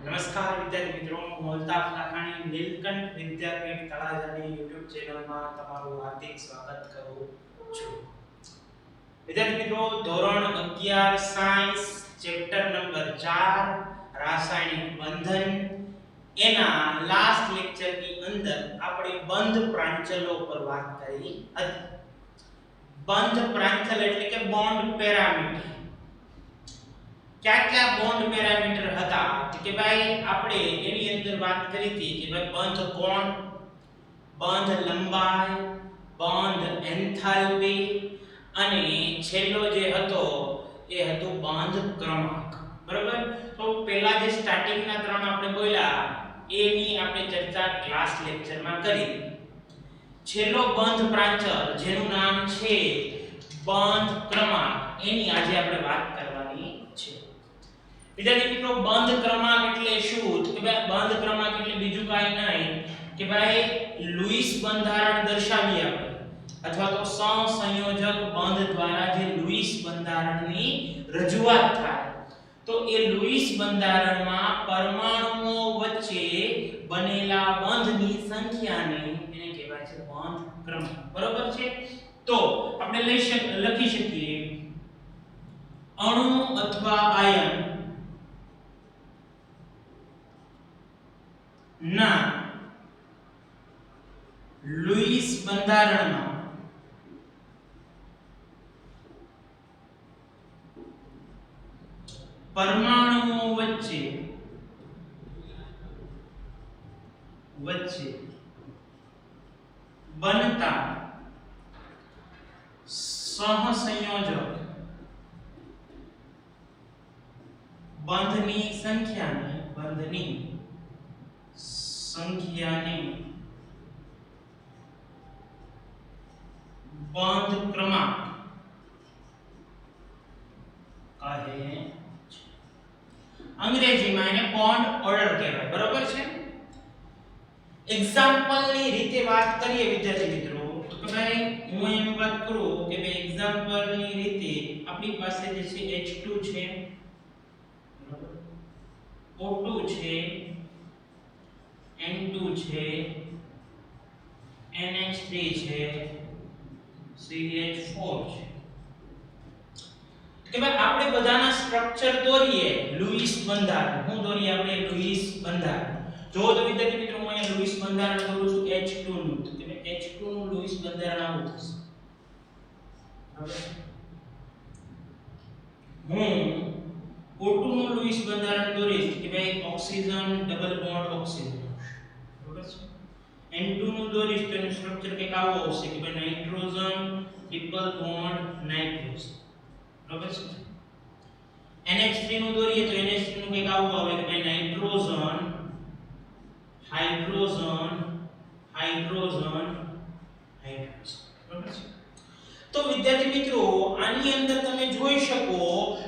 નમસ્કાર વિદ્યાર્થી મિત્રો, હું અલ્તાફ લાખાણી નીલકંઠ વિદ્યાપીઠ તળાજાની YouTube ચેનલમાં તમારું હાર્દિક સ્વાગત કરું છું. વિદ્યાર્થી મિત્રો, ધોરણ 11 સાયન્સ ચેપ્ટર નંબર 4 રાસાયણિક બંધન એના લાસ્ટ લેક્ચરની અંદર આપણે બંધ પ્રાંચલો પર વાત કરી હતી. બંધ પ્રાંચલ એટલે કે બોન્ડ પેરામીટર. क्या बॉन्ड पैरामीटर હતા કે ભાઈ આપણે એની અંદર વાત કરી હતી કે ભાઈ બંધ કોણ, બંધ લંબાઈ, બંધ એન્થાલ્પી અને છેલ્લો જે હતો એ હતો બંધ ક્રમાંક. બરાબર? તો પહેલા જે સ્ટાર્ટિંગ ના ત્રણ આપણે બોલ્યા એની આપણે ચર્ચા ક્લાસ લેક્ચરમાં કરી. છેલ્લો બંધ પ્રાંચલ જેનું નામ છે બંધ ક્રમાંક એની આજે આપણે વાત કરવાની છે. વિદ્યાર્થી મિત્રો, બંધ ક્રમાંક એટલે શું? તો કે ભાઈ બંધ ક્રમાંક એટલે બીજું કાંઈ નહીં કે ભાઈ લુઈસ બંધારણ દર્શાવીએ આપણે અથવા તો સહસંયોજક બંધ દ્વારા જે લુઈસ બંધારણની રજૂઆત થાય તો એ લુઈસ બંધારણમાં પરમાણુઓ વચ્ચે બનેલા બંધની સંખ્યાને એને કહેવાય છે બંધ ક્રમાંક. બરોબર છે? તો આપણે લખી શકીએ અણુ અથવા આયન ના લુઈસ બંધારણમાં પરમાણુઓ વચ્ચે બનતા સહસંયોજક બંધની સંખ્યાને બંધ ક્રમાંક કહે છે. અંગ્રેજીમાં એને બોન્ડ ઓર્ડર કહેવાય. બરોબર છે? એક્ઝામ્પલની રીતે વાત કરીએ વિદ્યાર્થી મિત્રો તો કે ભાઈ હું એમ વાત કરું કે ભાઈ એક્ઝામ્પલની રીતે આપણી પાસે જે છે H2 છે, બરોબર, O2 છે, N2 છે, NH3 છે, CH4 છે. કે ભાઈ આપણે બધાના સ્ટ્રક્ચર દોરીએ લુઈસ બંધારણ. હું દોરીએ આપણે લુઈસ બંધારણ. જો તો વિદ્યાર્થી મિત્રો હું અહીંયા લુઈસ બંધારણ દોરું છું H2 નું. તો કે H2 નું લુઈસ બંધારણ આવું થશે. બરાબર? હું O2 નું લુઈસ બંધારણ દોરીશ કે ભાઈ ઓક્સિજન ડબલ બોન્ડ ઓક્સિજન. બરાબર છે? N2 નું દોરીશ તો એનું સ્ટ્રક્ચર કંઈક આવું આવશે કે ભાઈ નાઇટ્રોજન ટ્રિપલ બોન્ડ નાઇટ્રોજન. બરાબર છે? NH3 નું દોરીએ તો NH3 નું કંઈક આવું આવે કે ભાઈ નાઇટ્રોજન હાઇડ્રોજન હાઇડ્રોજન હાઇડ્રોજન. બરાબર છે? તો વિદ્યાર્થી મિત્રો આની અંદર તમે જોઈ શકો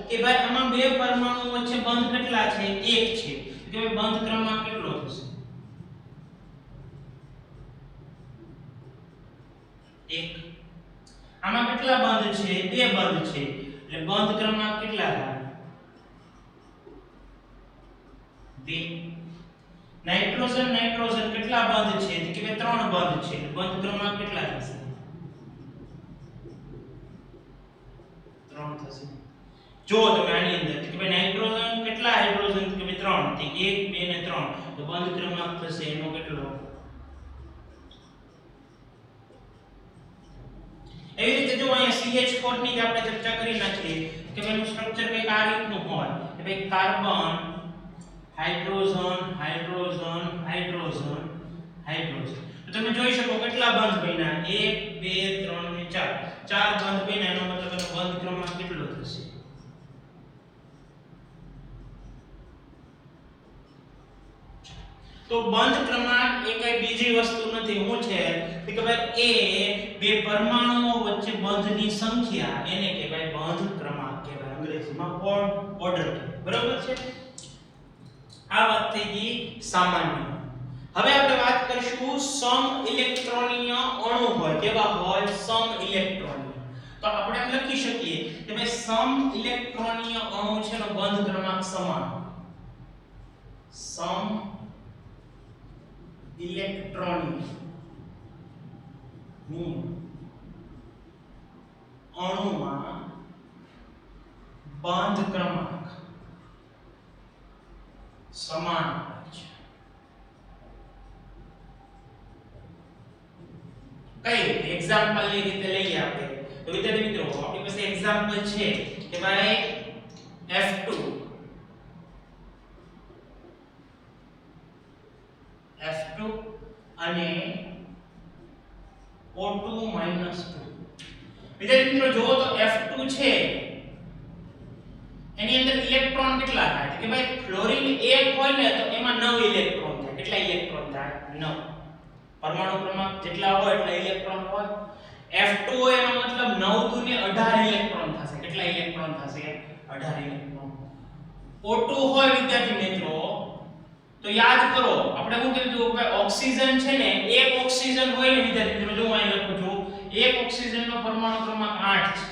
કે ભાઈ આમાં બે પરમાણુ વચ્ચે બંધ કેટલા છે? એક છે. કે ભાઈ બંધ ક્રમાંક કેટલો થશે? 1. આમાં કેટલા બંધ છે? બે બંધ છે. એટલે બંધ ક્રમાંક કેટલા થાય? 2. નાઇટ્રોજન નાઇટ્રોજન કેટલા બંધ છે? કે ભાઈ 3 બંધ છે. એટલે બંધ ક્રમાંક કેટલા થશે? 3 થશે. જો તમે આની અંદર કે ભાઈ નાઇટ્રોજન કેટલા, હાઇડ્રોજન કે ભાઈ 3, તો 1 2 ને 3 તો બંધ ક્રમાંક થશે એનો કેટલો? એવી રીતે જો અહીંયા CH4 ની આપણે ચર્ચા કરી નાખીએ કે ભાઈનું સ્ટ્રક્ચર કંઈક આ રીતનું હોય કે ભાઈ carbon hydrogen hydrogen hydrogen hydrogen. તો તમે જોઈ શકો કેટલા બંધ બન્યા? 1 2 3 ને 4. 4 બંધ બન્યા. એનો મતલબ એનો બંધ ક્રમાંક કેટલો થશે? તો બંધ ક્રમાંક એ કઈ બીજી વસ્તુ નથી. શું છે કે ભાઈ એ બે પરમાણુઓ વચ્ચે બંધની સંખ્યા એને કહેવાય બંધ ક્રમાંક કહેવાય. અંગ્રેજીમાં બોન્ડ ઓર્ડર કહેવાય. બરાબર છે? આ વાત થઈ ગઈ સામાન્ય. હવે આપણે વાત કરીશું સમ ઇલેક્ટ્રોનીય અણુ હોય. કેવા હોય? સમ ઇલેક્ટ્રોનીય. તો આપણે એમ લખી શકીએ કે ભાઈ સમ ઇલેક્ટ્રોનીય અણુ છે નો બંધ ક્રમાંક સમાન સમ ઇલેક્ટ્રોનની અણુમાં બંધ ક્રમાંક સમાન હોય છે. કઈ એક્ઝામ્પલ ની રીતે લઈએ આપણે તો વિદ્યાર્થી મિત્રો આપણી પાસે એક્ઝામ્પલ છે કે ભાઈ F2 અને O2 -2 વિદ્યાર્થી મિત્રો જો તો F2 છે એની અંદર ઇલેક્ટ્રોન કેટલા થાય કે ભાઈ ફ્લોરિન 1 હોય ને તો એમાં 9 ઇલેક્ટ્રોન થાય. કેટલા ઇલેક્ટ્રોન થાય? 9. પરમાણુ ક્રમાંક જેટલા હોય એટલા ઇલેક્ટ્રોન હોય. F2 હોય એનો મતલબ 9 દુ ને 18 ઇલેક્ટ્રોન થશે. કેટલા ઇલેક્ટ્રોન થશે? 18 ઇલેક્ટ્રોન. O2 હોય વિદ્યાર્થી મિત્રો તો યાદ કરો આપણે શું કીધું કે ઓક્સિજન છે ને એક ઓક્સિજન હોય ને વિદ્યાર્થી મિત્રો જો અહીં લખું છું એક ઓક્સિજન નો પરમાણુ ક્રમાંક 8 છે.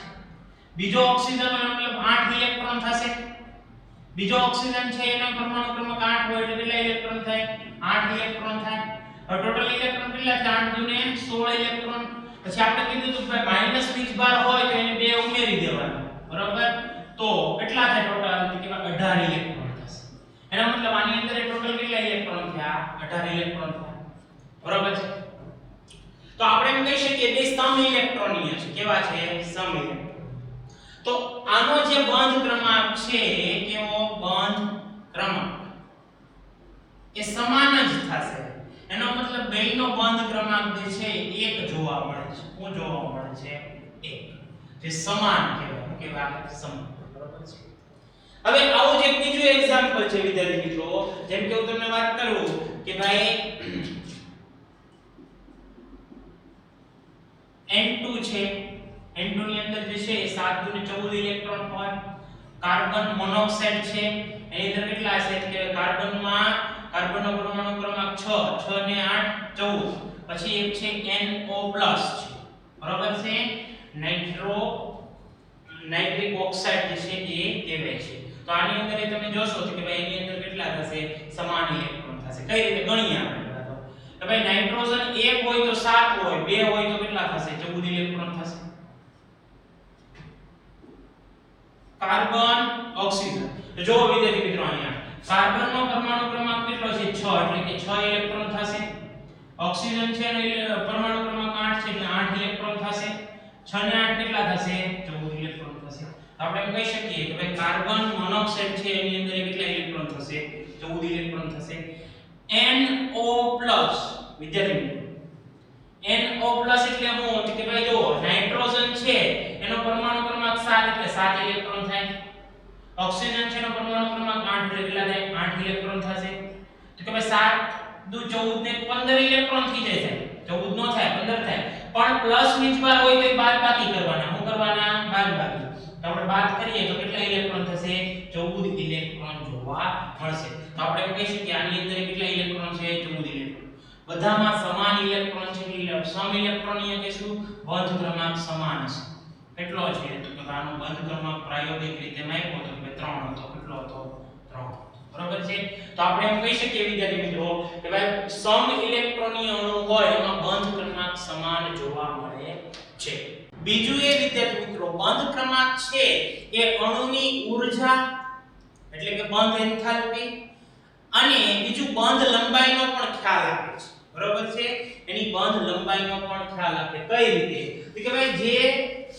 બીજો ઓક્સિજન નો મતલબ 8 ઇલેક્ટ્રોન થશે. બીજો ઓક્સિજન છે એનો પરમાણુ ક્રમાંક 8 હોય એટલે કેટલા ઇલેક્ટ્રોન થાય? 8 ઇલેક્ટ્રોન થાય. હવે ટોટલ ઇલેક્ટ્રોન કેટલા છે? 8 દુ ને 16 ઇલેક્ટ્રોન. પછી આપણે કીધું હતું કે માઈનસ વીજભાર હોય તો એને 2 ઉમેરી દેવાના. બરાબર? તો કેટલા થાય ટોટલ? કે 18 ઇલેક્ટ્રોન થશે. એનો મતલબ આની અંદર ટોટલ કેટલા ઇલેક્ટ્રોન થયા? 18 ઇલેક્ટ્રોન થયા. બરાબર છે? તો આપણે એમ કહી શકીએ બે સમ ઇલેક્ટ્રોનીય છે. કેવા છે? સમ ઇલેક્ટ્રોન. તો આનો જે બંધ ક્રમાંક છે કેવો બંધ ક્રમાંક એ સમાન જ થશે. એનો મતલબ બેયનો બંધ ક્રમાંક જે છે એક જોવા મળે છે. શું જોવા મળે છે? એક. જે સમાન કહેવાય. શું કહેવાય? સમાન. બરાબર છે? હવે આવું જ એક બીજું એક્ઝામ્પલ છે વિદ્યાર્થી મિત્રો જેમ કે હું તમને વાત કરું કે ભાઈ N2 છે. N2 ની અંદર જે છે 7 દુ ને 14 ઇલેક્ટ્રોન હોય. કાર્બન મોનોક્સાઇડ છે એની અંદર કેટલા છે કે કાર્બનમાં કાર્બનનો પરમાણુ ક્રમાંક 6 6 ને 8 14. પછી એક છે NO+ છે. બરાબર છે? નાઇટ્રિક ઓક્સાઇડ જે છે એ કહેવાય છે. તો આની અંદર તમે જોશો કે ભાઈ એની અંદર કેટલા થશે? સમાન ઇલેક્ટ્રોન થશે. કઈ રીતે ગણીએ આપણે પહેલા તો કે ભાઈ નાઇટ્રોજન 1 હોય તો 7 હોય 2 હોય તો કેટલા થશે? 14 ઇલેક્ટ્રોન થશે. કાર્બન ઓક્સિજન તો જો વિદ્યાર્થી મિત્રો અહીંયા કાર્બનનો પરમાણુ ક્રમાંક કેટલો છે? 6 એટલે કે 6 ઇલેક્ટ્રોન થશે. ઓક્સિજન છે એનો પરમાણુ ક્રમાંક 8 છે એટલે 8 ઇલેક્ટ્રોન થશે. 6 ને 8 કેટલા થશે? 14 ઇલેક્ટ્રોન થશે. આપણે એમ કહી શકીએ કે ભાઈ કાર્બન મોનોક્સાઇડ છે એની અંદર કેટલા ઇલેક્ટ્રોન થશે? 14 ઇલેક્ટ્રોન થશે. NO+ વિદ્યાર્થી મિત્રો NO+ એટલે શું કે ભાઈ જો નાઇટ્રોજન છે એનો પરમાણુ ક્રમાંક 7 એટલે 7 ઇલેક્ટ્રોન થાય. ઓક્સિજન છે એનો પરમાણુ ક્રમાંક 8 એટલે કેટલા થાય? 8 ઇલેક્ટ્રોન થશે. તો કે ભાઈ 7 દુ 14 ને 15 ઇલેક્ટ્રોન થઈ જાય. 14 નો થાય 15 થાય. પણ પ્લસ વીજભાર હોય તો બાદબાકી કરવાના. શું કરવાના? બાદબાકી. તો આપણે બાદ કરીએ તો કેટલા ઇલેક્ટ્રોન થશે? 14 ઇલેક્ટ્રોન જોવા મળશે. તો આપણે એમ કહી શકીએ આની અંદર કેટલા ઇલેક્ટ્રોન છે? 14 ઇલેક્ટ્રોન. બધામાં સમાન ઇલેક્ટ્રોન છે એટલે સમ ઇલેક્ટ્રોનીય કહીશું. બંધ ક્રમાંક સમાન છે. કેટલો છે? તો કે આનો બંધ ક્રમાંક પ્રાયોગિક રીતે માપ્યો તો કે 3 હતો. કેટલો હતો? 3. બરાબર છે? તો આપણે એમ કહી શકીએ વિદ્યાર્થી મિત્રો કે ભાઈ સમ ઇલેક્ટ્રોનીય અણુ હોય એમાં બંધ ક્રમાંક સમાન જોવા મળે છે. બીજું એ વિદ્યાર્થી મિત્રો બંધ ક્રમાંક છે એ અણુની ઊર્જા એટલે કે બંધ એન્થાલ્પી અને બીજું બંધ લંબાઈનો પણ ખ્યાલ આપે છે. બરાબર છે? એની બંધ લંબાઈનો પણ ખ્યાલ આપે. કઈ રીતે? તો કે ભાઈ જે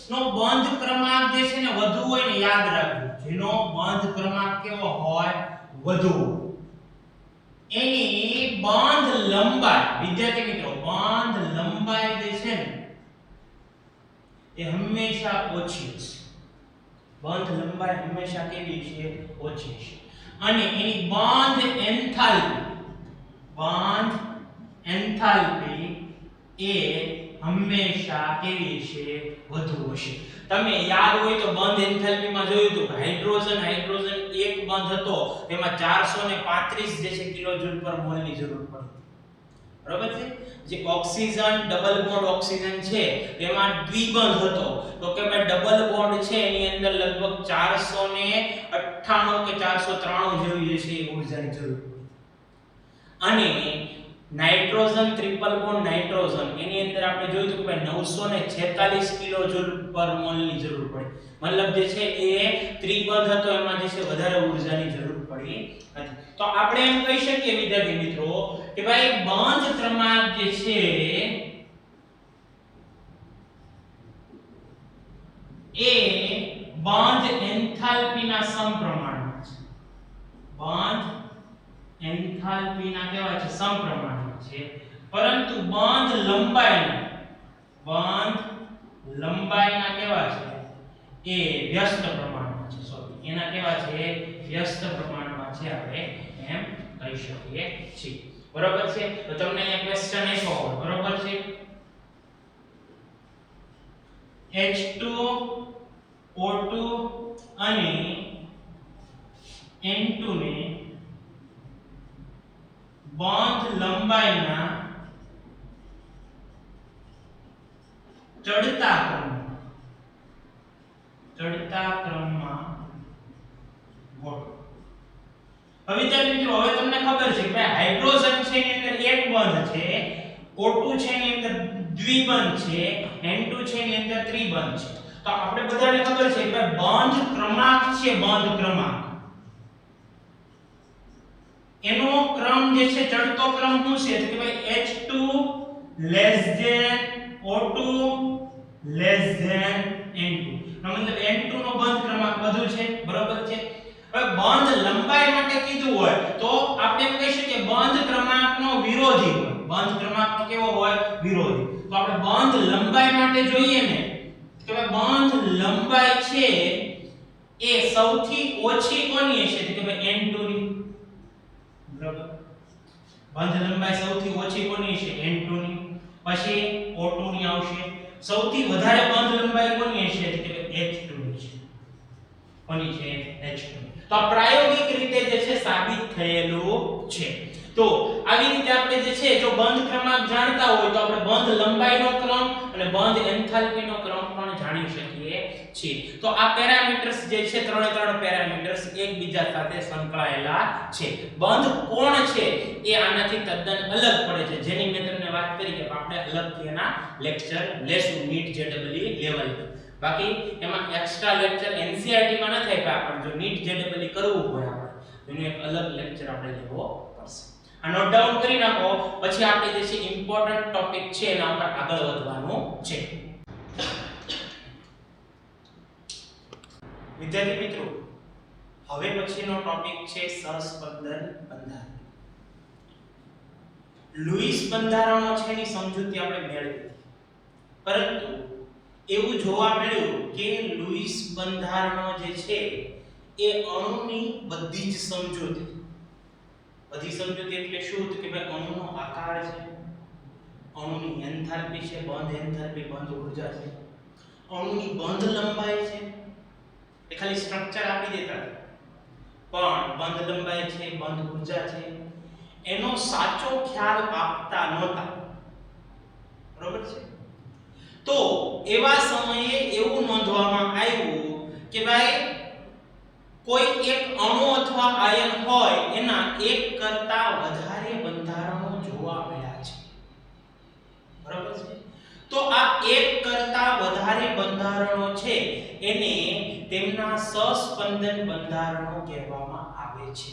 નો બંધ ક્રમાંક જે છે ને વધુ હોય ને યાદ રાખજો. જેનો બંધ ક્રમાંક કેવો હોય? વધુ. એની બંધ લંબાઈ વિદ્યાર્થી મિત્રો બંધ લંબાઈ જે છે ને એ હંમેશા ઓછી છે. બંધ લંબાઈ હંમેશા કેવી છે? ઓછી છે. અને એની બંધ એન્થાલ્પી એ હંમેશા કેવી છે? વધુ હશે. તમે યાદ હોય તો બંધ એન્થાલ્પીમાં જોયું તો હાઇડ્રોજન એક બંધ હતો તેમાં 435 જે છે કિલોજૂલ પર મોલ ની જરૂર પડે. બરાબર છે? જે ઓક્સિજન ડબલ બોન્ડ ઓક્સિજન છે તેમાં દ્વિબંધ હતો તો કે ભાઈ ડબલ બોન્ડ છે એની અંદર લગભગ 498 કે 493 જેવી જે છે ઉર્જાની જરૂર પડે. અને નાઇટ્રોજન ટ્રિપલ બોન્ડ નાઇટ્રોજન એની અંદર આપણે જોયું હતું કે ભાઈ 946 કિલો જૂલ પર મોલ ની જરૂર પડે, મતલબ જે છે એ ત્રિબંધ હતો એમાં જે છે વધારે ઊર્જાની જરૂર પડી નથી. તો આપણે એમ કહી શકીએ વિદ્યાર્થી મિત્રો કે ભાઈ બંધ ક્રમાંક જે છે એ બંધ એન્થાલ્પીના સમપ્રમાણમાં છે. બંધ એન્થાલ્પીના કેવા છે? સમપ્રમાણમાં છે. પરંતુ બંધ લંબાઈના કેવા છે? એ વ્યસ્ત પ્રમાણમાં છે. સોરી, એના કેવા છે? વ્યસ્ત પ્રમાણમાં છે, આપણે એમ કહી શકીએ છીએ. બરોબર છે? તો તમને અહીંયા ક્વેશ્ચન આપ્યો હોય, બરોબર છે? H2O2 અને N2 ને બંધ લંબાઈના ચડતા ક્રમમાં ગોઠવો. હવે વિદ્યાર્થી મિત્રો, હવે તમને ખબર છે કે હાઇડ્રોજન છે એની અંદર એક બંધ છે, O2 છે એની અંદર દ્વિબંધ છે, N2 છે એની અંદર ત્રિબંધ છે. તો આપણે બધાને ખબર છે કે બંધ ક્રમાંક છે, બંધ ક્રમાંક એનો ક્રમ જે છે ચડતો ક્રમ શું છે? તો કે ભાઈ H2 O2 N2. નો મતલબ N2 નો બંધ ક્રમાંક વધુ છે, બરોબર છે? હવે બંધ લંબાઈ માટે કીધું હોય તો આપણે એમ કહી શકીએ બંધ ક્રમાંકનો વિરોધી હોય. બંધ ક્રમાંકનો કેવો હોય? વિરોધી. તો આપણે બંધ લંબાઈ માટે જોઈએ ને કે ભાઈ બંધ લંબાઈ છે એ સૌથી ઓછી કોની હશે? તો કે ભાઈ N2 ની. બરાબર. બંધ લંબાઈ સૌથી ઓછી કોની હશે? N2 ની. પછી O2 ની આવશે. સૌથી વધારે બંધ લંબાઈ કોની હશે? તો કે H2 ની છે. કોની છે? H2. તો આ પ્રાયોગિક રીતે જે છે સાબિત થયેલું છે. તો આવી રીતે આપણે જે છે જો બંધ ક્રમાંક જાણતા હોય તો આપણે બંધ લંબાઈનો ક્રમ અને બંધ એન્થાલ્પીનો ક્રમ પણ જાણી શકીએ છીએ. તો આ પેરામીટર્સ જે છે ત્રણે ત્રણ પેરામીટર્સ એકબીજા સાથે સંકળાયેલા છે. બંધ કોણ છે એ આનાથી તદ્દન અલગ પડે છે, જેની મેં તમને વાત કરી કે આપણે અલગથી એના લેક્ચર લેશું નીટ જેડબલઈ લેવલ પર. બાકી એમાં એક્સ્ટ્રા લેક્ચર એનસીઈઆરટી માં ન થાય, પણ જો નીટ જેડબલઈ કરવું હોય આપણે એનો એક અલગ લેક્ચર આપણે લેવો પડશે. આ નોટ ડાઉન કરી નાખો, પછી આપણે જે છે ઇમ્પોર્ટન્ટ ટોપિક છે એના ઉપર આગળ વધવાનું છે. વિદ્યાર્થી મિત્રો, હવે પછીનો ટોપિક છે સહસ્પંદન બંધારણ. લુઈસ બંધારણો છે એની સમજૂતી આપણે મેળવી, પરંતુ એવું જોવા મળ્યું કે લુઈસ બંધારણો જે છે એ અણુની બધી જ સમજૂતી એટલે શું? તો કે ભાઈ અણુનો આકાર છે, અણુની એન્થાલ્પી છે, બંધ એન્થાલ્પી બંધ ઊર્જા છે, અણુની બંધ લંબાઈ છે, એ ખાલી સ્ટ્રક્ચર આપી દેતા પણ બંધ લંબાઈ છે, બંધ ઊર્જા છે, એનો સાચો ખ્યાલ આપતા નહોતા. બરોબર છે? તો એવા સમયે એવું નોંધવામાં આવ્યું કે ભાઈ કોઈ એક અણુ અથવા આયન હોય એના એક કરતા વધારે બંધારણો જોવા મળ્યા છે. બરાબર છે? તો આ એક કરતા વધારે બંધારણો છે એને તેમના સહસ્પંદન બંધારણો કહેવામાં આવે છે.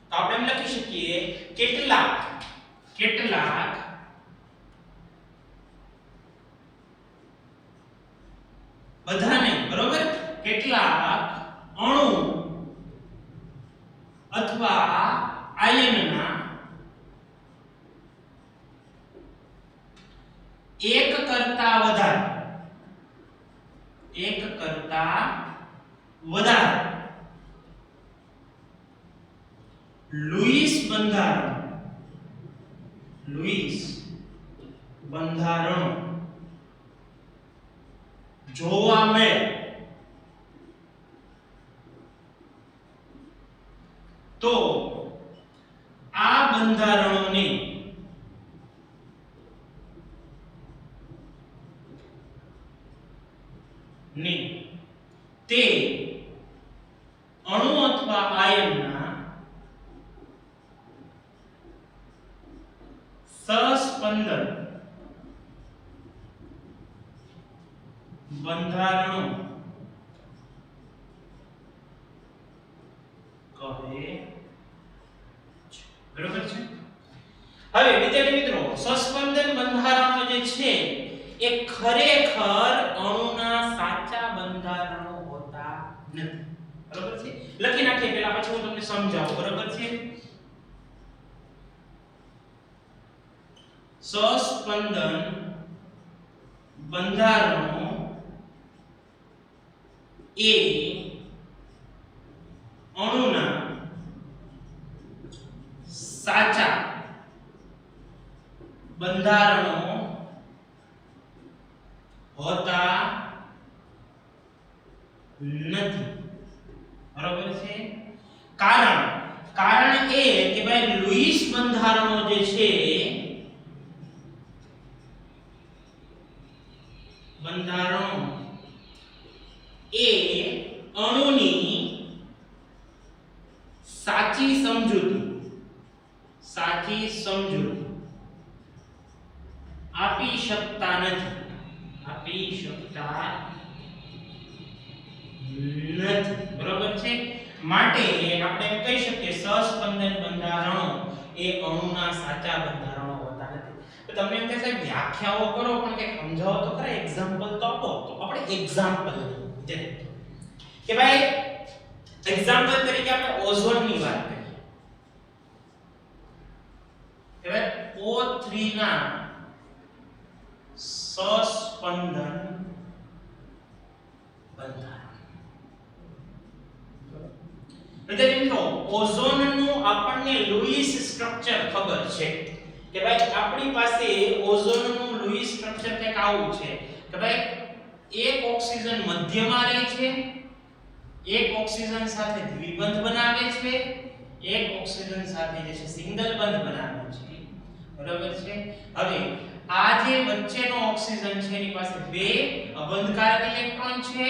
તો આપણે એમ લખી શકીએ કેટલાક બધા નહીં, બરોબર? કેટલાક અણુ અથવા આયનના એક કરતા વધારે લુઈસ બંધારણો જોવા મળે તો આ બંધારણોને તે અણુ અથવા આયનના બંધારણો કહે છે. બરોબર છે. હવે વિદ્યાર્થી મિત્રો, સસ્પેન્શન બંધારણો જે છે એ ખરેખર અણુના સાચા બંધારણો હોતા નથી. બરોબર છે. લખી નાખીએ પહેલા, પછી હું તમને સમજાવું. બરોબર છે. સસ્પેન્શન બંધારણો એ અણુના સાચા બંધારણો હોતા નથી. બરોબર છે. કારણ એ કે ભાઈ લુઈસ બંધારણો જે છે, બંધારણો એ અણુની સાચી સમજૂતી આપી શકતા નથી. બરોબર છે. માટે આપણે એમ કહી શકીએ સહસ્પંદન બંધારણો એ અણુના સાચા બંધારણો હોતા નથી. તો તમને એમ કહેશે વ્યાખ્યાઓ કરો પણ કે સમજાવો તો ખરા, એક્ઝામ્પલ તો આપો. તો આપણે એક્ઝામ્પલ લઈએ કે ભાઈ એક્ઝામ્પલ તરીકે આપણે ઓઝોનની વાત કરીએ કે ભાઈ O3 ના સસ્પંદન બંધારણ. વિદ્યાર્થી મિત્રો, ઓઝોનનું આપણને લુઈસ સ્ટ્રક્ચર ખબર છે કે ભાઈ આપણી પાસે ઓઝોનનું લુઈસ સ્ટ્રક્ચર કંઈક આવું છે કે ભાઈ એક ઓક્સિજન મધ્યમાં રહે છે, એક ઓક્સિજન સાથે દ્વિબંધ બનાવે છે, એક ઓક્સિજન સાથે જે છે સિંગલ બંધ બનાવે છે. બરાબર છે. હવે આ જે વચ્ચેનો ઓક્સિજન છે એની પાસે બે અબંધકારક ઇલેક્ટ્રોન છે,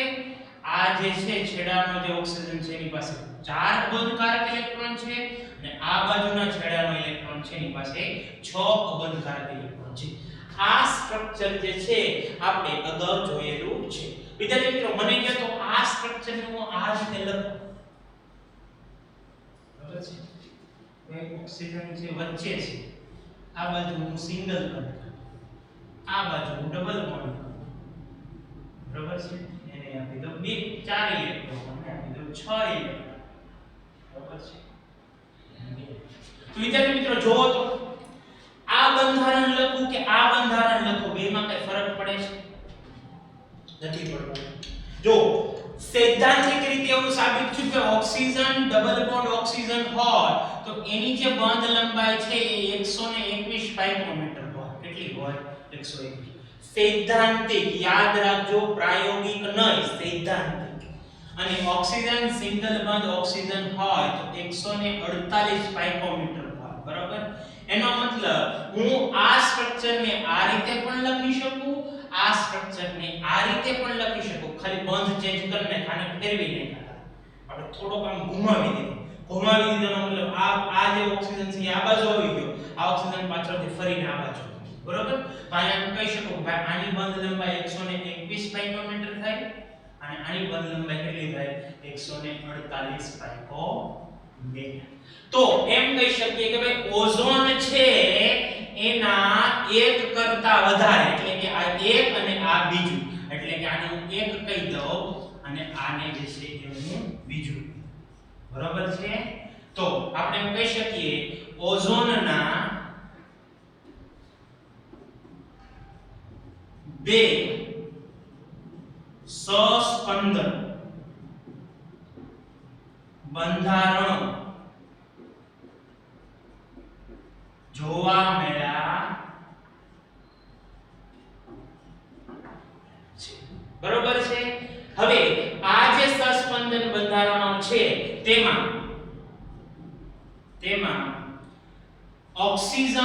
આ જે છે છેડાનો જે ઓક્સિજન છે એની પાસે ચાર અબંધકારક ઇલેક્ટ્રોન છે, અને આ બાજુના છેડાનો ઇલેક્ટ્રોન છે એની પાસે 6 અબંધકારક ઇલેક્ટ્રોન છે. આ સ્ટ્રક્ચર જે છે આપણે અગાઉ જોયેલું છે. વિદ્યાર્થી મિત્રો, મને કહો તો આ સ્ટ્રક્ચર નું આ રીતે લખો. બરાબર છે. એક ઓક્સિજન છે વચ્ચે છે, આ બાજુ હું સિંગલ બંધ, આ બાજુ હું ડબલ બોન્ડ. બરાબર છે. એને આપી દો 4 ઇલેક્ટ્રોન, અને આપી દો 6 ઇલેક્ટ્રોન. બરાબર છે. તો વિદ્યાર્થી મિત્રો જોવો તો આ બંધારણ લખું કે આ બંધારણ લખું, બેમાં કઈ ફરક પડે છે? નથી પડતો. જો સૈદ્ધાંતિક રીતે એવું સાબિત થયું કે ઓક્સિજન ડબલ બોન્ડ ઓક્સિજન હોય તો એની જે બંધ લંબાઈ છે એ 121 પાઇકોમીટર હોય. કેટલી હોય? 121. સૈદ્ધાંતિક, યાદ રાખજો, પ્રાયોગિક નહીં, સૈદ્ધાંતિક. અને ઓક્સિજન સિંગલ બંધ ઓક્સિજન હોય તો 148 પાઇકોમીટર હોય. બરાબર. એનો મતલબ હું આ સ્ટ્રક્ચરને આ રીતે પણ લખી શકું, આ સ્ટ્રક્ચરને આ રીતે પણ લખી શકું. ખાલી બંધ ચેન્જ કરીને ખાને ફેરવી નાખ્યા. આપણે થોડોક આમ ઘુમાવી દીધો. ઘુમાવી દીધોનો મતલબ આ જે ઓક્સિજન છે આ બાજુ આવી ગયો, આ ઓક્સિજન પાછળથી ફરીને આ બાજુ. બરોબર. તો અહીંયા કહી શકું કે ભાઈ આની બંધ લંબાઈ 121 પાઇકોમીટર થાય અને આની બંધ લંબાઈ કેટલી થાય? 148 પાઇકોમીટર. તો એમ કહી શકીએ કે ભાઈ ઓઝોન છે એના એક કરતા વધારે, એટલે કે આ એક અને આ બીજું, એટલે કે આને હું એક કહી દઉં અને આને જે છે એ હું બીજું. બરાબર છે. તો આપણે એમ કહી શકીએ ઓઝોનના બે સસ્પંદન બંધારણો જોવા મળ્યા છે. બરોબર છે. હવે આ જે સસ્પંદન બંધારણો છે તેમાં ઓક્સિજન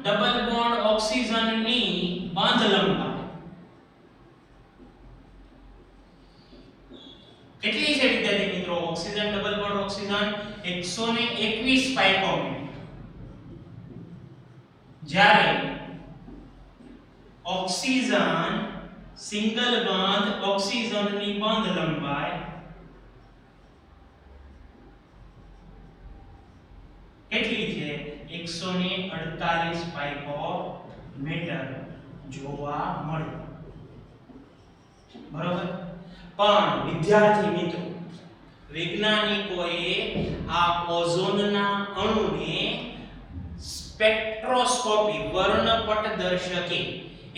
ડબલ બોન્ડ ઓક્સિજનની બંધ લંબાઈ કેટલી છે વિદ્યાર્થી મિત્રો? Oxygen double bond oxygen 121 picometre, જ્યારે ઓક્સિજન સિંગલ બંધ ઓક્સિજનની બંધ લંબાઈ કેટલી છે 148 પાઇકોમીટર જોવા મળે. બરોબર. પણ વિદ્યાર્થી મિત્રો વૈજ્ઞાનિકોએ આ ઓઝોનના અણુને સ્પેક્ટ્રોસ્કોપી વર્ણપટદર્શકે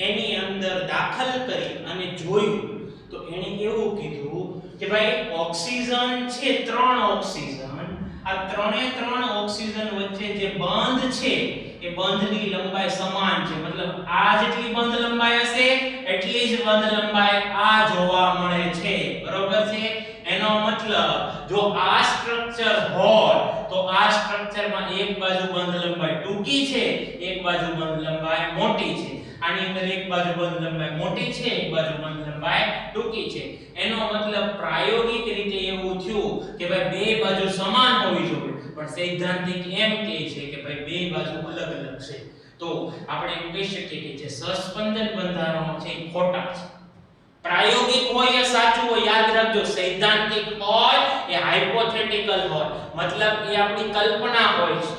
એની અંદર દાખલ કરી અને જોયું તો એણે એવું કીધું કે ભાઈ ઓક્સિજન છે 3 ઓક્સિજન આ ત્રણ ઓક્સિજન વચ્ચે જે બંધ છે એ બંધની લંબાઈ સમાન છે મતલબ આ જેટલી બંધ લંબાઈ હશે એટલી જ બંધ લંબાઈ આ જોવા મળે છે. બરોબર છે. એનો મતલબ જો આ સ્ટ્રક્ચર હોય તો આ સ્ટ્રક્ચરમાં એક બાજુ બંધ લંબાઈ ટૂંકી છે એક બાજુ બંધ લંબાઈ મોટી છે. આની અંદર એક બાજુ બંધ લંબાઈ મોટી છે એક બાજુ બંધ લંબાઈ ટૂંકી છે. એનો મતલબ પ્રાયોગિક રીતે એવું થયું કે ભાઈ બે બાજુ સમાન હોવી જોઈએ પણ સૈદ્ધાંતિક એમ કહે છે કે ભાઈ બે બાજુ અલગ અલગ છે. તો આપણે એમ કહી શકીએ કે જે સસ્પેન્શન બંધારણો છે એ ખોટા છે. પ્રાયોગિક હોય એ સાચું હોય યાદ રાખજો. સૈદ્ધાંતિક હોય એ હાઇપોથેટિકલ હોય મતલબ એ આપણી કલ્પના હોય છે.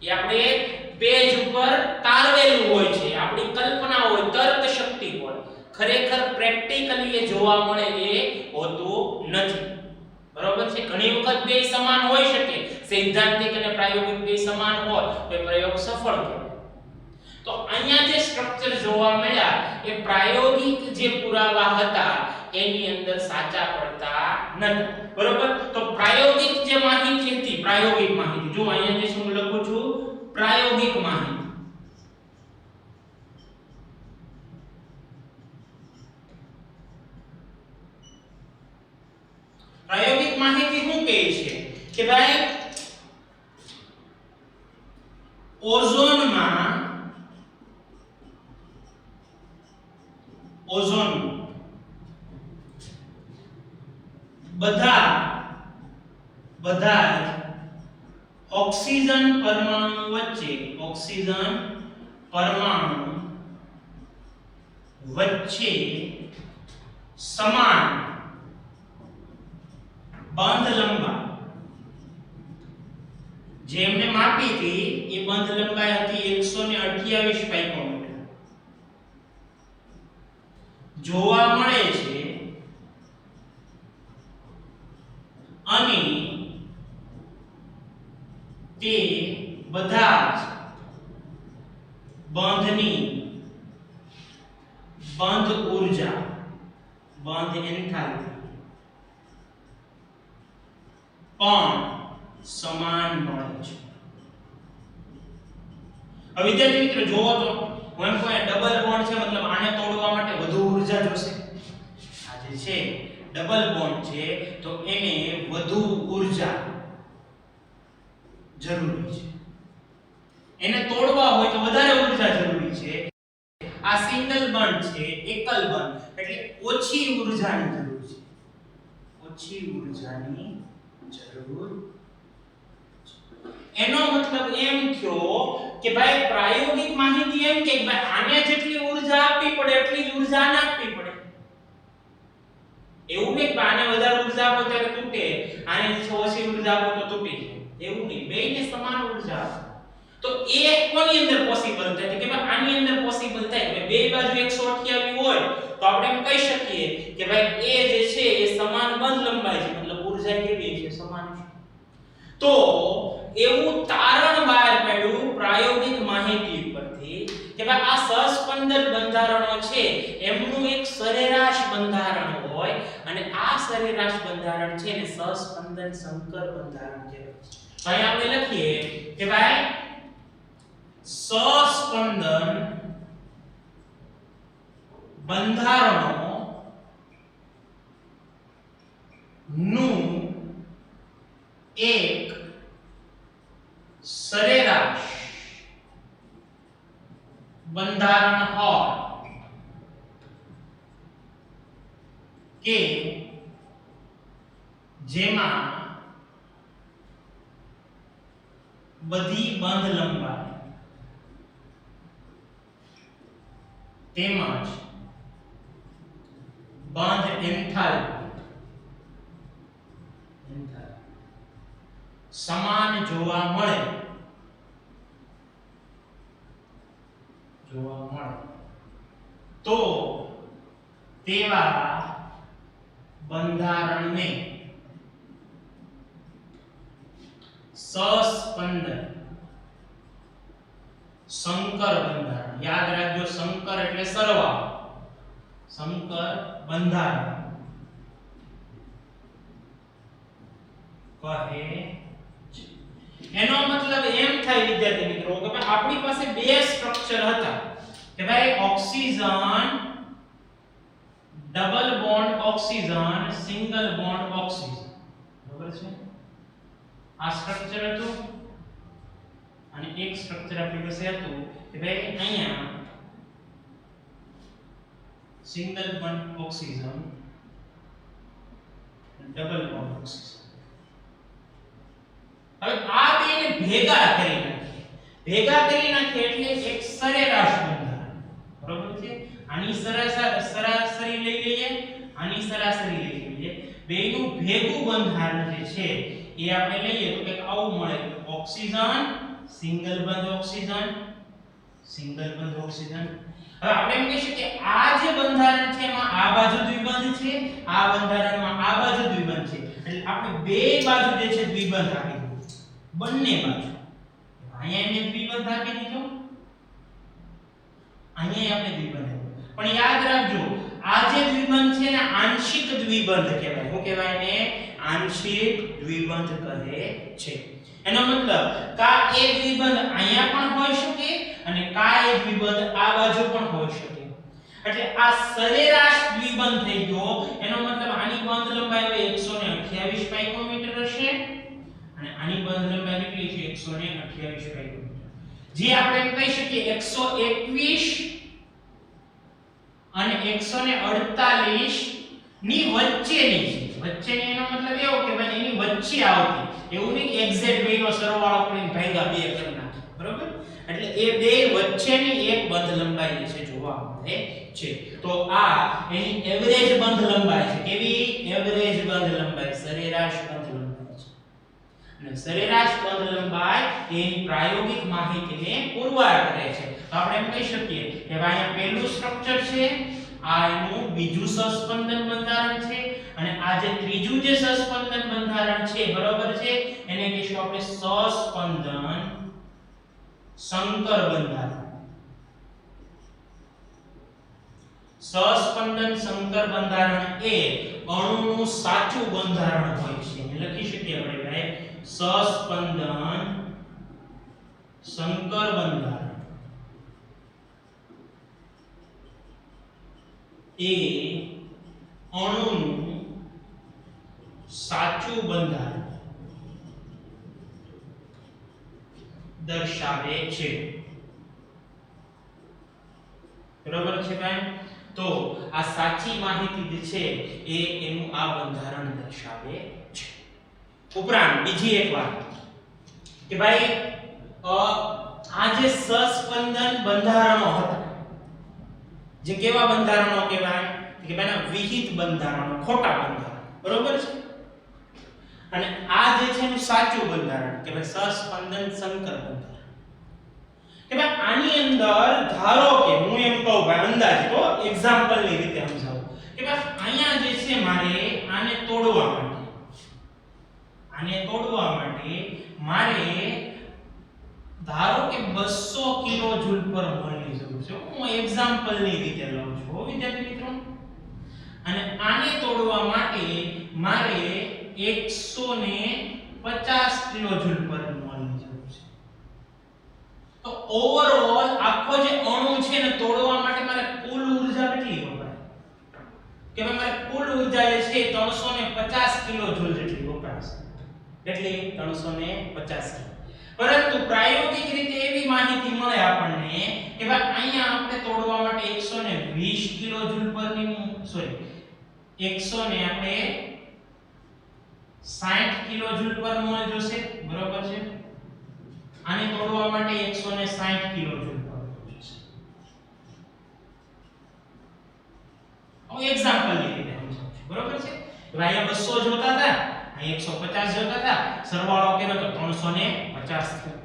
એ આપણે પેજ ઉપર તારવેલું હોય છે આપણી કલ્પના હોય તર્ક શક્તિ હોય. ખરેખર પ્રેક્ટિકલી એ જોવા મળે એ હોતું નથી. બરોબર છે. ઘણી વખત બે સમાન હોઈ શકે સૈદ્ધાંતિક અને પ્રાયોગિક બે સમાન હોય તો પ્રયોગ સફળ થાય. તો અહીંયા જે સ્ટ્રક્ચર જોવા મળ્યા એ પ્રાયોગિક જે પુરાવા હતા એની અંદર સાચા પડતા નથી. બરોબર. તો પ્રાયોગિક જે માહિતી હતી પ્રાયોગિક માહિતી જો અહીંયા જે હું લખું છું પ્રાયોગિક માહિતી પ્રાયોગિક માહિતી શું કહે છે કે ભાઈ ઓઝોનમાં બધા ઓક્સિજન પરમાણુ વચ્ચે સમાન બંધ લંબાઈ જે એમને માપી હતી એ બંધ લંબાઈ હતી 128 પાઇકોમીટર જોવા મળે છે અને તે બધા જ બંધની બંધ ઊર્જા બંધ એન્થાલ્પી પણ સમાન મળે છે. હવે વિદ્યાર્થી મિત્રો જોવો તો હું એમ કહું ડબલ બોન્ડ છે મતલબ આને તોડવા માટે વધુ ઊર્જા જોશે. આ જે છે ડબલ બોન્ડ છે તો એને વધુ ઊર્જા જરૂરી છે. એને તોડવા હોય તો વધારે ઊર્જા જરૂરી છે. આ સિંગલ બોન્ડ છે એકલ બોન્ડ એટલે ઓછી ઊર્જાની જરૂર છે. ઓછી ઊર્જાની જરૂર. એનો મતલબ એમ થયો કે ભાઈ પ્રાયોગિક માહિતી એમ કે ભાઈ આને જેટલી ઊર્જા આપવી પડે એટલી જ ઊર્જા આને આપવી પડે. એવું નહીં કે આને વધારે ઊર્જા આપો ત્યારે તૂટે આને ઓછી ઊર્જા આપો તો તૂટી જાય એવું નહીં. બેયને સમાન ઊર્જા આપો તો એ કોની અંદર પોસિબલ થાય કે ભાઈ આની અંદર પોસિબલ થાય કે બે બાજુ 128 હોય તો આપણે એમ કહી શકીએ કે ભાઈ એ જે છે એ સમાન બંધ લંબાઈ છે મતલબ ઊર્જા કેવી છે સમાન છે. તો એવું તારણ બહાર પાડ્યું પ્રાયોગિક માહિતી પરથી કે ભાઈ આ સહસ્પંદન બંધારણો છે એમનું એક સરેરાશ બંધારણ હોય અને આ સરેરાશ બંધારણ છે ને સહસ્પંદન સંકર બંધારણ કહેવાય છે. અહીં આપણે લખીએ કે ભાઈ સહસ્પંદન બંધારણો નું એક સરેરાશ બંધારણ હોય કે જેમાં બધી બંધ લંબાઈ તેમજ બંધ એન્થાલ્પી સમાન જોવા મળે તો તેવા બંધારણને સસ્પંદન સંકર બંધારણ, યાદ રાખજો સંકર એટલે સરવાળો, સંકર બંધારણ કહે છે. એનો મતલબ એમ થાય વિદ્યાર્થી મિત્રો કે ભાઈ આપણી પાસે બે સ્ટ્રક્ચર હતા કે ભાઈ oxygen double bond oxygen single bond oxygen, બરાબર છે. આ સ્ટ્રક્ચર હતું અને એક સ્ટ્રક્ચર આપણી પાસે હતું કે ભાઈ અહીંયા single bond oxygen double bond oxygen. હવે આ બેને ભેગા કરી નાખીએ એટલે એક સરેરાશ બંધારણ, બરાબર છે. આની સરાસરી લઈ લઈએ, આની સરાસરી લઈ લઈએ, બેનું ભેગું બંધારણ જે છે એ આપણે લઈએ તો કંઈક આવું મળે, ઓક્સિજન સિંગલ બંધ ઓક્સિજન સિંગલ બંધ ઓક્સિજન. હવે આપણે એમ કહી શકીએ આ જે બંધારણ છે એમાં આ બાજુ દ્વિબંધ છે, આ બંધારણમાં આ બાજુ દ્વિબંધ છે, એટલે આપણે બે બાજુ જે છે દ્વિબંધ આપી દીધું, બંને બાજુ. અહીંયા એને દ્વિબંધ આપી દીધો, અહીંયા આપણે દ્વિબંધ આપ્યો. પણ યાદ રાખજો આ જે દ્વિબંધ છે ને આંશિક દ્વિબંધ કહેવાય. શું કહેવાય ને? આંશિક દ્વિબંધ કહે છે. એનો મતલબ કા એ દ્વિબંધ અહીંયા પણ હોઈ શકે અને કા એ દ્વિબંધ આ બાજુ પણ હોઈ શકે. એટલે આ સરેરાશ દ્વિબંધ થઈ ગયો. એનો મતલબ આની બંધ લંબાઈ 128 પાઇકોમીટર હશે અને આની બંધ લંબાઈ કેટલી છે? 128 પાઇકોમીટર. જે આપણે એમ કહી શકીએ 121 અને 148 ની વચ્ચેની છે. વચ્ચેની એનો મતલબ એવો કે ભાઈ એની વચ્ચે આવતી, એવું નહીં કે એક્ઝેક્ટ બેનો સરવાળો કરીને ભાગ્યા બે કરી નાખે, બરોબર? એટલે એ બે વચ્ચેની એક બંધ લંબાઈ જે છે જોવા મળે છે. તો આ એની એવરેજ બંધ લંબાઈ છે. કેવી? એવરેજ બંધ લંબાઈ, સરેરાશ બંધ લંબાઈ છે. અને સરેરાશ બંધ લંબાઈ એની પ્રાયોગિક માહિતીને પુરવાર કરે છે. તો આપણે એમ કહી શકીએ કે ભાઈ અહીંયા પહેલું સ્ટ્રક્ચર છે, આ એનું બીજું સસ્પંદન બંધારણ છે અને આ જે ત્રીજું જે સસ્પંદન બંધારણ છે, બરોબર છે, એને કહીશું આપણે સસ્પંદન સંકર બંધારણ. સસ્પંદન સંકર બંધારણ એ અણુનું સાચું બંધારણ હોય છે. લખી શકીએ આપણે ભાઈ સસ્પંદન સંકર બંધારણ એ અણુનું સાચું બંધારણ દર્શાવે છે. બરાબર છે ભાઈ? તો આ સાચી માહિતી જે છે એ એનું આ બંધારણ દર્શાવે છે. ઉપરાંત બીજી એક વાત કે ભાઈ આ જે સસ્પંદન બંધારણો હતા, જે કેવા બંધારણો કહેવાય કે ભાઈ વિહિત બંધારણો, ખોટા બંધારણ, બરોબર છે. અને આ જે છે એનું સાચું બંધારણ કે ભાઈ સસ્પંદન સંકર બંધારણ કે ભાઈ આની અંદર ધારો કે હું એમ કહું ભાઈ અંદાજ તો એક્ઝામ્પલ ની રીતે સમજાવું કે ભાઈ અહીંયા જે છે મારે આને તોડવા માટે મારે ધારો કે 200 કિલો જૂલ પર મોલ ની જરૂર છે. હું એક્ઝામ્પલ ની રીતે લઉં છું વિદ્યાર્થી મિત્રો. અને આને તોડવા માટે મારે 150 કિલો જૂલ પર મોલ ની જરૂર છે. તો ઓવરઓલ આખો જે અણુ છે ને તોડવા માટે મારે કુલ ઊર્જા કેટલી વપરાય કે મારે કુલ ઊર્જા જે છે 350 કિલો જૂલ જેટલી વપરાશે. કેટલી? 350. પરંતુ પ્રાયોગિક રીતે એવી માહિતી મળે આપણને કે ભાઈ અહીંયા આપણે તોડવા માટે 120 કિલો જૂલ પરની સોરી 100 ને આપણે 60 કિલો જૂલ પર મોલ જોશે, બરોબર છે. આને તોડવા માટે 160 કિલો જૂલ પર જોશે. હવે એક્ઝામ્પલ લઈએ. તો અહીંયા 200 જોતા હતા, અહીં 150 જોતા હતા, સરવાળો કર્યો તો 350 થયો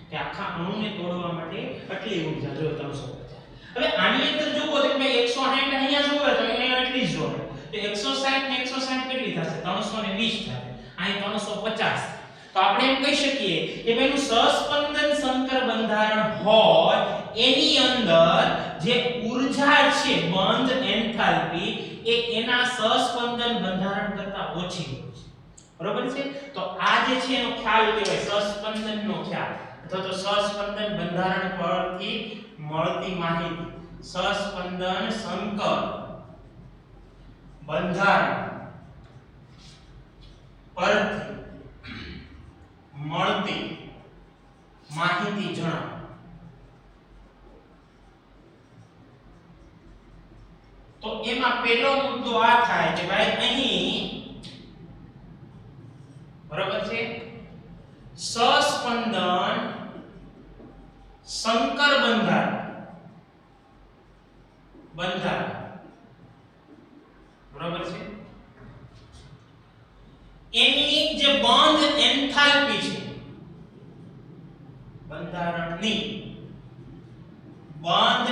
કે આખા અણુને તોડવા માટે આટલી ઊર્જા જો 350. હવે આની અંદર જો તો કે ભાઈ 160 અહીંયા જોવે તો અહીંયા એટલી જ જોવે, તો 160 ને 160 કેટલી થશે? 320 થશે. અહીં 350. તો આપણે એમ કહી શકીએ કે ભાઈનું સહસ્પંદન સંકર બંધારણ હોય એની અંદર જે ઊર્જા છે બંધ એન્થાલ્પી એ એના સહસ્પંદન બંધારણ કરતા ઓછી હોય છે. બરોબર છે? તો આ જે છે એનો ખ્યાલ કહેવાય સહસ્પંદનનો ખ્યાલ અથવા તો સહસ્પંદન બંધારણ પરથી મળતી માહિતી. સહસ્પંદન સંકર બંધારણ પરથી મળતી માહિતી જણાવો. તો એમાં પહેલો મુદ્દો આ થાય કે ભાઈ અહીં બરોબર છે સહસ્પંદન સંકર બંધારણ બરોબર છે એની જે બંધ એન્થાલ્પી છે બંધારણની બંધ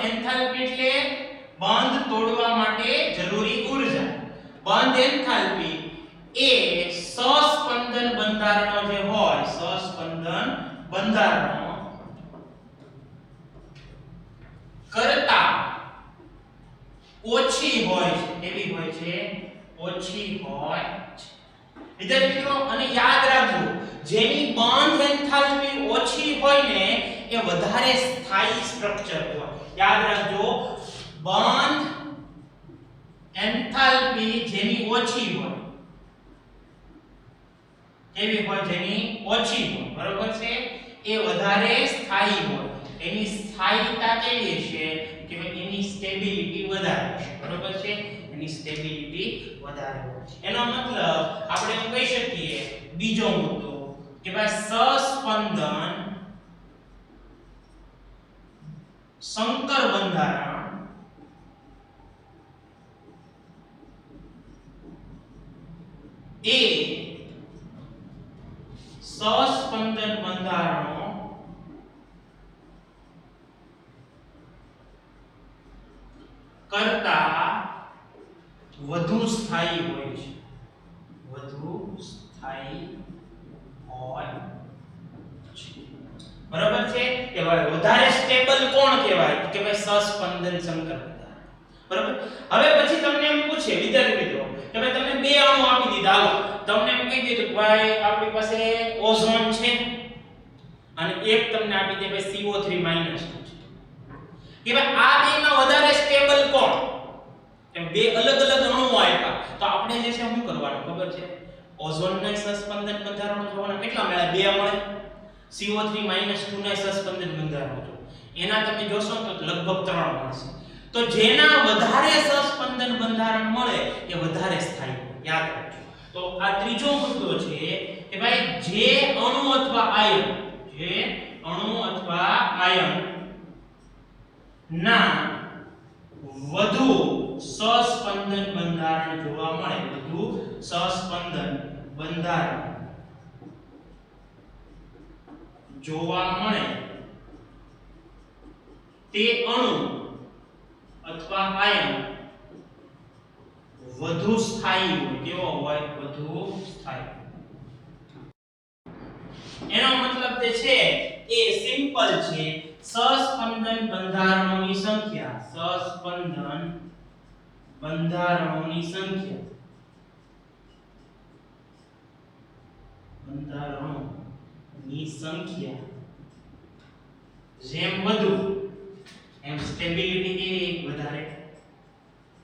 એન્થાલ્પી એટલે બંધ તોડવા માટે જરૂરી ઊર્જા. બંધ એન્થાલ્પી એ સહસ્પંદન બંધારણો જે હોય સહસ્પંદન બંધારણો કરતા ઓછી હોય છે. કેવી હોય છે? ઓછી હોય છે. વિદ્યાર્થી મિત્રો અને યાદ રાખજો જેની બંધ એન્થાલ્પી ઓછી હોય ને એ વધારે સ્થાયી સ્ટ્રક્ચર હોય. યાદ રાખજો બંધ એન્થાલ્પી જેની ઓછી હોય કેવી હોય? જેની ઓછી હોય બરોબર છે એ વધારે સ્થાયી હોય. એની સ્થાયીતા કેવી છે કે એની સ્ટેબિલિટી વધારે છે બરોબર છે એની સ્ટેબિલિટી વધારે હોય. એનો મતલબ આપણે એમ કહી શકીએ બીજો મુદ્દો કે ભાઈ સહસ્પંદન સંકર બંધારણ એ સહસ્પંદન બંધારણો કરતા વધુ સ્થાયી હોય છે. વધુ સ્થાયી હોય છે બરાબર છે કે ભાઈ વધારે સ્ટેબલ કોણ કહેવાય કે ભાઈ સહસ્પંદન સંકર બંધારણ. બરાબર. હવે પછી તમને એમ પૂછે વિદ્યાર્થી મિત્રો કે ભાઈ તમને બે અણુ આપી દીધા. હાલો તમને એમ કહી દીધું કે ભાઈ આપણી પાસે ઓઝોન છે અને એક તમને આપી દે ભાઈ CO3 માઈનસ છે કે ભાઈ આ બેમાં વધારે સ્ટેબલ કોણ? એમ બે અલગ અલગ અણુઓ આપ્યા તો આપણે જે છે શું કરવાનું ખબર છે? ઓઝોનના સહસ્પંદન બંધારણો જોવાના કેટલા મળ્યા? બે મળે. CO3 - 2 ના સહસ્પંદન બંધારણો જો એના તમે જોશો તો લગભગ 3 મળશે. તો જેના વધારે સહસ્પંદન બંધારણ મળે એ વધારે સ્થાયી. યાદ રાખજો. તો આ ત્રીજો મુદ્દો છે કે ભાઈ જે અણુ અથવા આયન ના વધુ સહસ્પંદન બંધારણ જોવા મળે. વધુ સહસ્પંદન બંધારણ જોવા મળે તે અણુ અથવા આયન વધુ સ્થાયી હોય. કેવો હોય? વધુ સ્થાયી. એનો મતલબ તે છે એ સિમ્પલ છે. સહસ્પંદન બંધારણોની સંખ્યા જેમ વધુ એમ સ્ટેબિલિટી કેવી વધારે,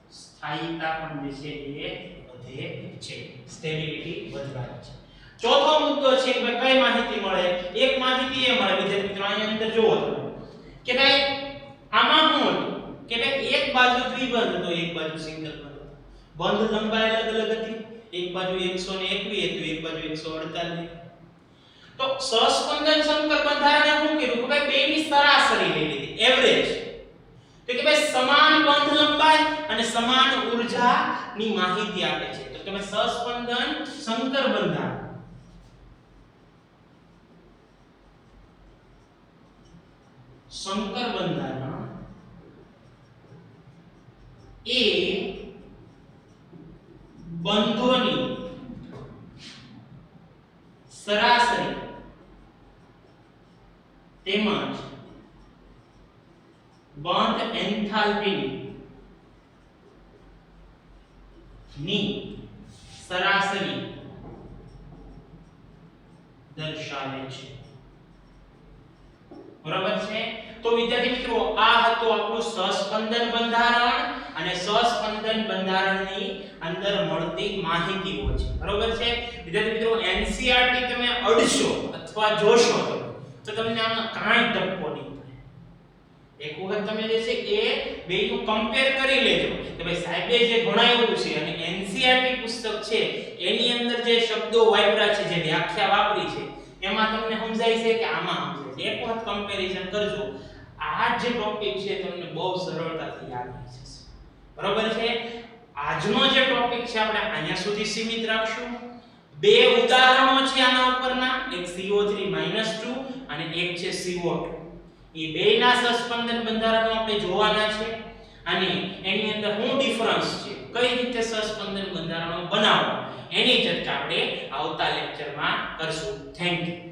સ્થાયીતા પણ જે છે એ વધે છે. સ્ટેબિલિટી વધવાની છે. ચોથો મુદ્દો છે કે કઈ માહિતી મળે? એક માહિતી એ મળે વિદ્યાર્થી મિત્રો અહીંયા અંદર જોવો કે ભાઈ આમાં શું કે ભાઈ એક બાજુ દ્વિબંધ હતો, એક બાજુ સિંગલ બંધ. બંધ લંબાઈ અલગ અલગ હતી. એક બાજુ 121 હતી, એક બાજુ 148. તો સહસ્પંદન સંકર બંધારણે શું કર્યું કે ભાઈ બેની સરાસરી લઈ લીધી, એવરેજ. તો કે ભાઈ સમાન બંધ લંબાઈ અને સમાન ઊર્જા બધાની માહિતી આપે છે. તો તમે સસ્પંદન સંકર બંધારણ એ બંધોની સરાસરી તેમજ બંધ એન્થાલ્પી ની સરાસરી દર્શાવે છે. બરાબર છે. તો વિદ્યાર્થી મિત્રો આ હતું આપણું સસ્પંદન બંધારણ અને સસ્પંદન બંધારણની અંદર મળતી માહિતીઓ છે. બરાબર છે વિદ્યાર્થી મિત્રો, એનસીઈઆરટી તમે અડશો અથવા જોશો તો તમને આમાં કાંઈ ટપકો નહીં થાય. એક વખત તમે જે છે એ બેયનું કમ્પેર કરી લેજો કે ભાઈ સાહેબે જે ભણાવ્યું છે અને એનસીઈઆરટી પુસ્તક છે એની અંદર જે શબ્દો વાપર્યા છે, જે વ્યાખ્યા વાપરી છે, એમાં તમને સમજાય છે કે આમાં સમજાય છે. એક વખત કમ્પેરિઝન કરજો. આ જે ટોપિક છે તમને બહુ સરળતાથી યાદ થઈ જશે. બરાબર છે. આજનો જે ટોપિક છે આપણે અહીંયા સુધી સીમિત રાખશું. બે ઉદાહરણો છે આના ઉપરના, એક CO3 - 2 અને એક છે CO2. એ બેયના સસ્પંદન બંધારણો આપણે જોવાના છે અને એની અંદર શું ડિફરન્સ છે, કઈ રીતે સસ્પંદન બંધારણો બનાવવા, એની ચર્ચા આપણે આવતા લેક્ચરમાં કરશું. Thank you.